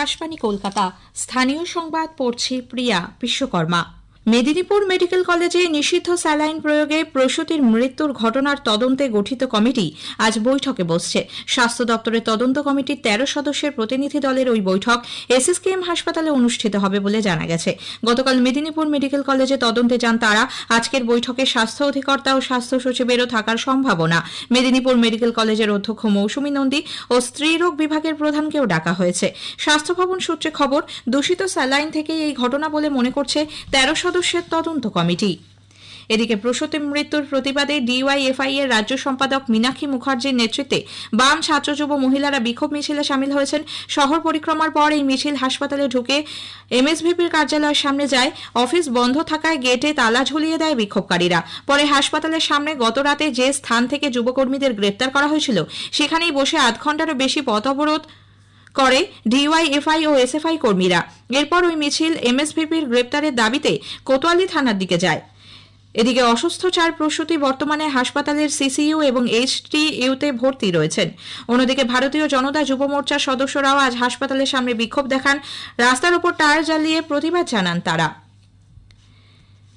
আকাশবাণী কলকাতা। স্থানীয় সংবাদ পড়ছি প্রিয়া বিশ্বকর্মা। মেদিনীপুর মেডিকেল কলেজে নিষিদ্ধ স্যালাইন প্রয়োগে প্রসূতির মৃত্যুর ঘটনার তদন্তে গঠিত কমিটি আজ বৈঠকে বসছে। স্বাস্থ্য দপ্তরের তদন্ত কমিটির 13 সদস্যের প্রতিনিধি দলের ওই বৈঠক এসএসকেএম হাসপাতালে অনুষ্ঠিত হবে বলে জানা গেছে। গতকাল মেদিনীপুর মেডিকেল কলেজে তদন্তে যান তারা। আজকের বৈঠকে স্বাস্থ্য অধিকর্তা ও স্বাস্থ্য সচিবেরও থাকার সম্ভাবনা। মেদিনীপুর মেডিকেল কলেজের অধ্যক্ষ মৌসুমী নন্দী ও স্ত্রীরোগ বিভাগের প্রধানকেও ডাকা হয়েছে। স্বাস্থ্য ভবন সূত্রে খবর, দূষিত স্যালাইন থেকেই এই ঘটনা বলে মনে করছে 13 সদস্যের তদন্ত কমিটি। এদিকে প্রসূতি মৃত্যুর প্রতিবাদে ডিওয়াইএফআই এর রাজ্য সম্পাদক মীনাক্ষী মুখার্জির নেতৃত্বে বাম ছাত্র যুব মহিলারা বিক্ষোভ মিছিলে সামিল হয়েছেন। শহর পরিক্রমার পর এই মিছিল হাসপাতালে ঢুকে এমএসভিপির কার্যালয়ের সামনে যায়। অফিস বন্ধ থাকায় গেটে তালা ঝুলিয়ে দেয় বিক্ষোভকারীরা। পরে হাসপাতালের সামনে গতরাতে যে স্থান থেকে যুবকর্মীদের গ্রেপ্তার করা হয়েছিল সেখানেই বসে আধ ঘন্টারও বেশি পথ অবরোধ করে ডিওয়াইএফআই ও এসএফআই কর্মীরা। এরপর ওই মিছিল এমএসভিপির গ্রেপ্তারের দাবিতে কোতোয়ালি থানার দিকে যায়। এদিকে অসুস্থ 4 প্রসূতি বর্তমানে হাসপাতালের সিসিইউ এবং এইচটিইউতে ভর্তি রয়েছেন। অন্যদিকে ভারতীয় জনতা যুব মোর্চার সদস্যরাও আজ হাসপাতালের সামনে বিক্ষোভ দেখান। রাস্তার ওপর টায়ার জ্বালিয়ে প্রতিবাদ জানান তারা।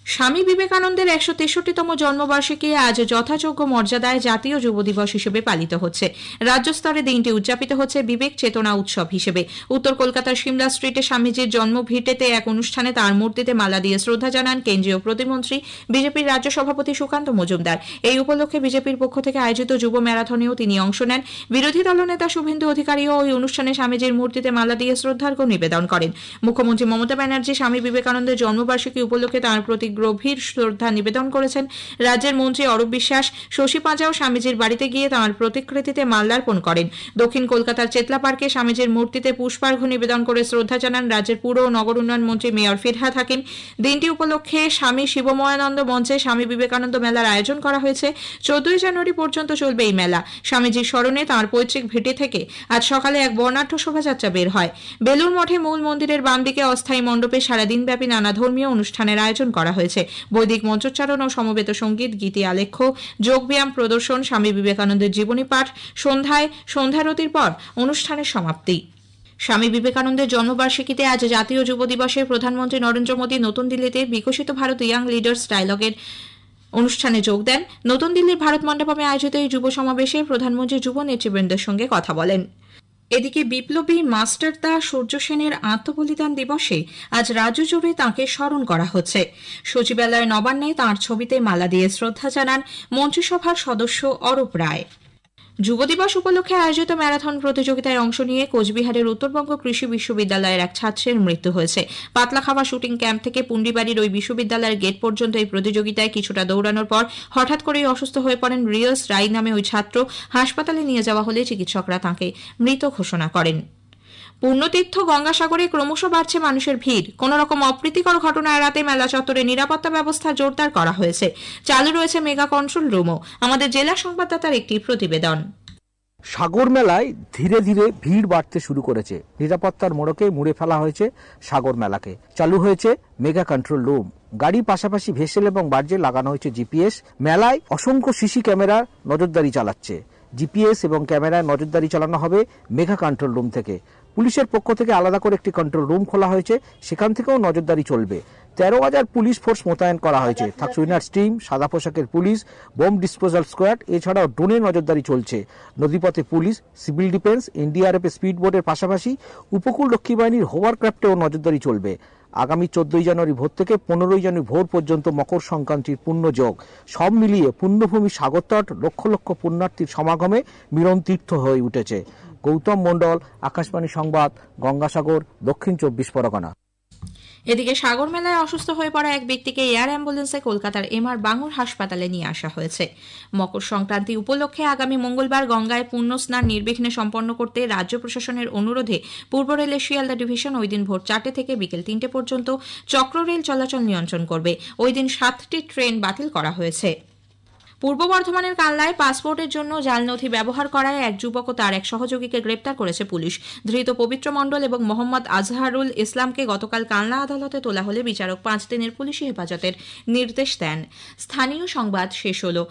স্বামী বিবেকানন্দের 163তম জন্মবার্ষিকী আজ যথাযোগ্য মর্যাদায় জাতীয় যুব দিবস হিসেবে পালিত হচ্ছে। রাজ্য স্তরে দিনটি উদযাপিত হচ্ছে বিবেক চেতনা উৎসব হিসেবে। উত্তর কলকাতার সিমলা স্ট্রিটে স্বামীজির জন্মভিটেতে এক অনুষ্ঠানে তাঁর মূর্তিতে মালা দিয়ে শ্রদ্ধা জানান কেন্দ্রীয় প্রতিমন্ত্রী বিজেপির রাজ্য সভাপতি সুকান্ত মজুমদার। এই উপলক্ষে বিজেপির পক্ষ থেকে আয়োজিত যুব ম্যারাথনেও তিনি অংশ নেন। বিরোধী দলনেতা শুভেন্দু অধিকারীও ওই অনুষ্ঠানে স্বামীজির মূর্তিতে মালা দিয়ে শ্রদ্ধার্ঘ্য নিবেদন করেন। মুখ্যমন্ত্রী মমতা ব্যানার্জি স্বামী বিবেকানন্দের জন্মবার্ষিকী উপলক্ষে তাঁর প্রতি গভীর শ্রদ্ধা নিবেদন করেছেন। রাজ্যের মন্ত্রী অরূপ বিশ্বাস, শশী পাঁজাও স্বামীজির বাড়িতে গিয়ে তাঁর প্রতিকৃতিতে মাল্যার্পণ করেন। দক্ষিণ কলকাতার চেতলা পার্কে স্বামীজির মূর্তিতে পুষ্পার্ঘ্য নিবেদন করে শ্রদ্ধা জানান রাজ্যের পুর ও নগর উন্নয়ন মন্ত্রী মেয়র ফিরহাদ হাকিম। দিনটি উপলক্ষে স্বামী শিবময়ানন্দ মঞ্চে স্বামী বিবেকানন্দ মেলার আয়োজন করা হয়েছে। 14 জানুয়ারি পর্যন্ত চলবে এই মেলা। স্বামীজির স্মরণে তাঁর পৈতৃক ভিটে থেকে আজ সকালে এক বর্ণাঢ্য শোভাযাত্রা বের হয়। বেলুর মঠে মূল মন্দিরের বাম দিকে অস্থায়ী মণ্ডপে সারাদিনব্যাপী নানা ধর্মীয় অনুষ্ঠানের আয়োজন করা হয়েছে। বৈদিক মঞ্চোচ্চারণ ও সমবেত সঙ্গীত, গীতি আলেখ্য, যোগব্যায়াম প্রদর্শন, স্বামী বিবেকানন্দের জীবনী পাঠ, সন্ধ্যায় সন্ধ্যারতির পর অনুষ্ঠানের সমাপ্তি। স্বামী বিবেকানন্দের জন্মবার্ষিকীতে আজ জাতীয় যুব দিবসে প্রধানমন্ত্রী নরেন্দ্র মোদী নতুন দিল্লিতে বিকশিত ভারত ইয়াং লিডার্স ডায়ালগের অনুষ্ঠানে যোগ দেন। নতুন দিল্লির ভারত মণ্ডপমে আয়োজিত এই যুব সমাবেশে প্রধানমন্ত্রী যুব নেতৃবৃন্দের সঙ্গে কথা বলেন। এদিকে বিপ্লবী মাস্টারদা সূর্য সেনের আত্মবলিদান দিবসে আজ রাজ্য জুড়ে তাঁকে স্মরণ করা হচ্ছে। সচিবালয় নবান্নে তাঁর ছবিতে মালা দিয়ে শ্রদ্ধা জানান মন্ত্রিসভার সদস্য অরূপ রায়। যুব দিবস উপলক্ষে আয়োজিত ম্যারাথন প্রতিযোগিতায় অংশ নিয়ে কোচবিহারের উত্তরবঙ্গ কৃষি বিশ্ববিদ্যালয়ের এক ছাত্রের মৃত্যু হয়েছে। পাতলাখাওয়া শুটিং ক্যাম্প থেকে পুন্ডিবাড়ির ওই বিশ্ববিদ্যালয়ের গেট পর্যন্ত এই প্রতিযোগিতায় কিছুটা দৌড়ানোর পর হঠাৎ করেই অসুস্থ হয়ে পড়েন রিয়াস রায় নামে ওই ছাত্র। হাসপাতালে নিয়ে যাওয়া হলে চিকিৎসকরা তাঁকে মৃত ঘোষণা করেন। পূর্ণতীর্থ গঙ্গাসাগরে ক্রমশ বাড়ছে মানুষের ভিড়। কোন রকম অপ্রীতিকর ঘটনা এড়াতে মেলা চত্বরে নিরাপত্তা ব্যবস্থা জোরদার করা হয়েছে। চালু রয়েছে মেগা কন্ট্রোল রুমও। আমাদের জেলা সংবাদদাতার একটি প্রতিবেদন। সাগর মেলায় ধীরে ধীরে ভিড় বাড়তে শুরু করেছে। নিরাপত্তার মোড়কে মুড়ে ফেলা হয়েছে সাগর মেলাকে। চালু হয়েছে মেগা কন্ট্রোল রুম। গাড়ি পাশাপাশি ভেসেল এবং বার্জে লাগানো হয়েছে জিপিএস। মেলায় অসংখ্য সিসি ক্যামেরা নজরদারি চালাচ্ছে। জিপিএস এবং ক্যামেরায় নজরদারি চালানো হবে মেগা কন্ট্রোল রুম থেকে। পুলিশের পক্ষ থেকে আলাদা করে একটি কন্ট্রোল রুম খোলা হয়েছে, সেখান থেকেও নজরদারি চলবে। 13,000 পুলিশ ফোর্স মোতায়েন করা হয়েছে। থাকছে উইনার্স টিম, সাদা পোশাকের পুলিশ, বোম ডিসপোজাল স্কোয়াড, এছাড়াও ড্রোনে নজরদারি চলছে। নদীপথে police, civil defence, NDRF speed বোটের পাশাপাশি উপকূল রক্ষী বাহিনীর হোভারক্রাফটেও নজরদারি চলবে। আগামী 14 জানুয়ারি ভোর থেকে 15 জানুয়ারি ভোর পর্যন্ত মকর সংক্রান্তির পুণ্যযোগ। সব মিলিয়ে পুণ্যভূমি সাগরতট লক্ষ লক্ষ পুণ্যার্থীর সমাগমে মিলন তীর্থ হয়ে উঠেছে। গৌতম মণ্ডল, আকাশবাণী সংবাদ, গঙ্গাসাগর, দক্ষিণ 24 পরগনা। এদিকে সাগর মেলায় অসুস্থ হয়ে পড়া এক ব্যক্তিকে এয়ার অ্যাম্বুলেন্সে কলকাতার এমআর বাঙুর হাসপাতালে নিয়ে আসা হয়েছে। মকর সংক্রান্তি উপলক্ষে আগামী মঙ্গলবার গঙ্গায় পুণ্য স্নান নির্বিঘ্নে সম্পন্ন করতে রাজ্য প্রশাসনের অনুরোধে পূর্ব রেলের শিয়ালদা ডিভিশন ওই দিন ভোর 4টে থেকে বিকেল 3টে পর্যন্ত চক্র রেল চলাচল নিয়ন্ত্রণ করবে। ওই দিন 7টি ট্রেন বাতিল করা হয়েছে। পূর্ব বর্ধমানের কালনায় পাসপোর্টের জন্য জাল নথি ব্যবহার করায় এক যুবক ও তার এক সহযোগীকে গ্রেপ্তার করেছে পুলিশ। ধৃত পবিত্র মণ্ডল এবং মোহাম্মদ আজহারুল ইসলামকে গতকাল কালনা আদালতে তোলা হলে বিচারক 5 দিনের পুলিশি হেফাজতের নির্দেশ দেন। স্থানীয় সংবাদ শেষ হলো।